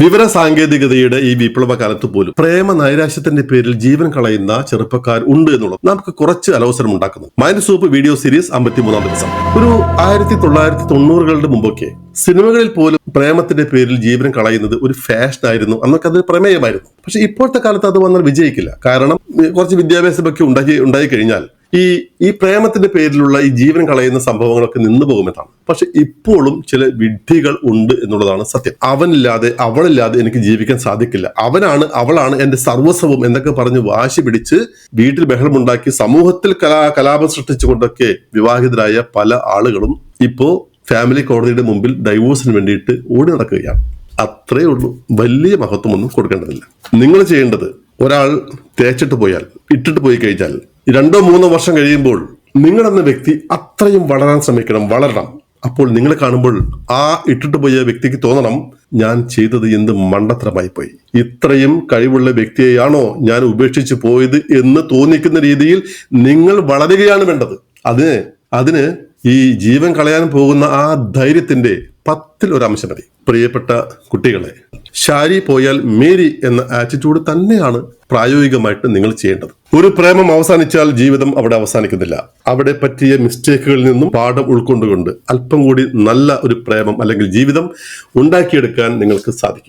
വിവര സാങ്കേതികതയുടെ ഈ വിപ്ലവ കാലത്ത് പോലും പ്രേമ നൈരാശ്യത്തിന്റെ പേരിൽ ജീവൻ കളയുന്ന ചെറുപ്പക്കാർ ഉണ്ട് എന്നുള്ളത് നമുക്ക് കുറച്ച് അലോസരം ഉണ്ടാക്കുന്നു. മൈൻഡ് സൂപ്പ് വീഡിയോ സീരീസ് 53-ാം ദിവസം. ഒരു 1990-കളുടെ മുമ്പൊക്കെ സിനിമകളിൽ പോലും പ്രേമത്തിന്റെ പേരിൽ ജീവൻ കളയുന്നത് ഒരു ഫാഷൻ ആയിരുന്നു. അന്നൊക്കെ അത് പ്രമേയമായിരുന്നു. പക്ഷെ ഇപ്പോഴത്തെ കാലത്ത് അത് വന്നാൽ വിജയിക്കില്ല. കാരണം കുറച്ച് വിദ്യാഭ്യാസമൊക്കെ ഉണ്ടായി കഴിഞ്ഞാൽ ഈ പ്രേമത്തിന്റെ പേരിലുള്ള ഈ ജീവൻ കളയുന്ന സംഭവങ്ങളൊക്കെ നിന്നു പോകുമെന്നാണ്. പക്ഷെ ഇപ്പോഴും ചില വിഡ്ഢികൾ ഉണ്ട് എന്നുള്ളതാണ് സത്യം. അവനില്ലാതെ അവളില്ലാതെ എനിക്ക് ജീവിക്കാൻ സാധിക്കില്ല, അവളാണ് എന്റെ സർവസ്വവും എന്നൊക്കെ പറഞ്ഞ് വാശി പിടിച്ച് വീട്ടിൽ ബഹളമുണ്ടാക്കി സമൂഹത്തിൽ കലാപം സൃഷ്ടിച്ചുകൊണ്ടൊക്കെ വിവാഹിതരായ പല ആളുകളും ഇപ്പോ ഫാമിലി കോടതിയുടെ മുമ്പിൽ ഡൈവോഴ്സിന് വേണ്ടിയിട്ട് ഓടി നടക്കുകയാണ്. അത്രയേ ഉള്ളൂ. വലിയ മഹത്വമൊന്നും കൊടുക്കേണ്ടതില്ല. നിങ്ങൾ ചെയ്യേണ്ടത്, ഒരാൾ തേച്ചിട്ട് പോയാൽ, ഇട്ടിട്ട് പോയി കഴിഞ്ഞാൽ 2-3 വർഷം കഴിയുമ്പോൾ നിങ്ങളെന്ന വ്യക്തി അത്രയും വളരണം. അപ്പോൾ നിങ്ങളെ കാണുമ്പോൾ ആ ഇട്ടിട്ട് പോയ വ്യക്തിക്ക് തോന്നണം, ഞാൻ ചെയ്തത് എന്ത് മണ്ടത്തരമായി പോയി, ഇത്രയും കഴിവുള്ള വ്യക്തിയെയാണോ ഞാൻ ഉപേക്ഷിച്ചു പോയത് എന്ന് തോന്നിക്കുന്ന രീതിയിൽ നിങ്ങൾ വളരുകയാണ് വേണ്ടത്. അതിന് ഈ ജീവൻ കളയാൻ പോകുന്ന ആ ധൈര്യത്തിന്റെ 10-ൽ 1 അംശം മതി. പ്രിയപ്പെട്ട കുട്ടികളെ, ശാരി പോയാൽ മേരി എന്ന ആറ്റിറ്റ്യൂഡ് തന്നെയാണ് പ്രായോഗികമായിട്ട് നിങ്ങൾ ചെയ്യേണ്ടത്. ഒരു പ്രേമം അവസാനിച്ചാൽ ജീവിതം അവിടെ അവസാനിക്കുന്നില്ല. അവിടെ പറ്റിയ മിസ്റ്റേക്കുകളിൽ നിന്നും പാഠം ഉൾക്കൊണ്ടുകൊണ്ട് അല്പം കൂടി നല്ല ഒരു പ്രേമം അല്ലെങ്കിൽ ജീവിതം ഉണ്ടാക്കിയെടുക്കാൻ നിങ്ങൾക്ക് സാധിക്കും.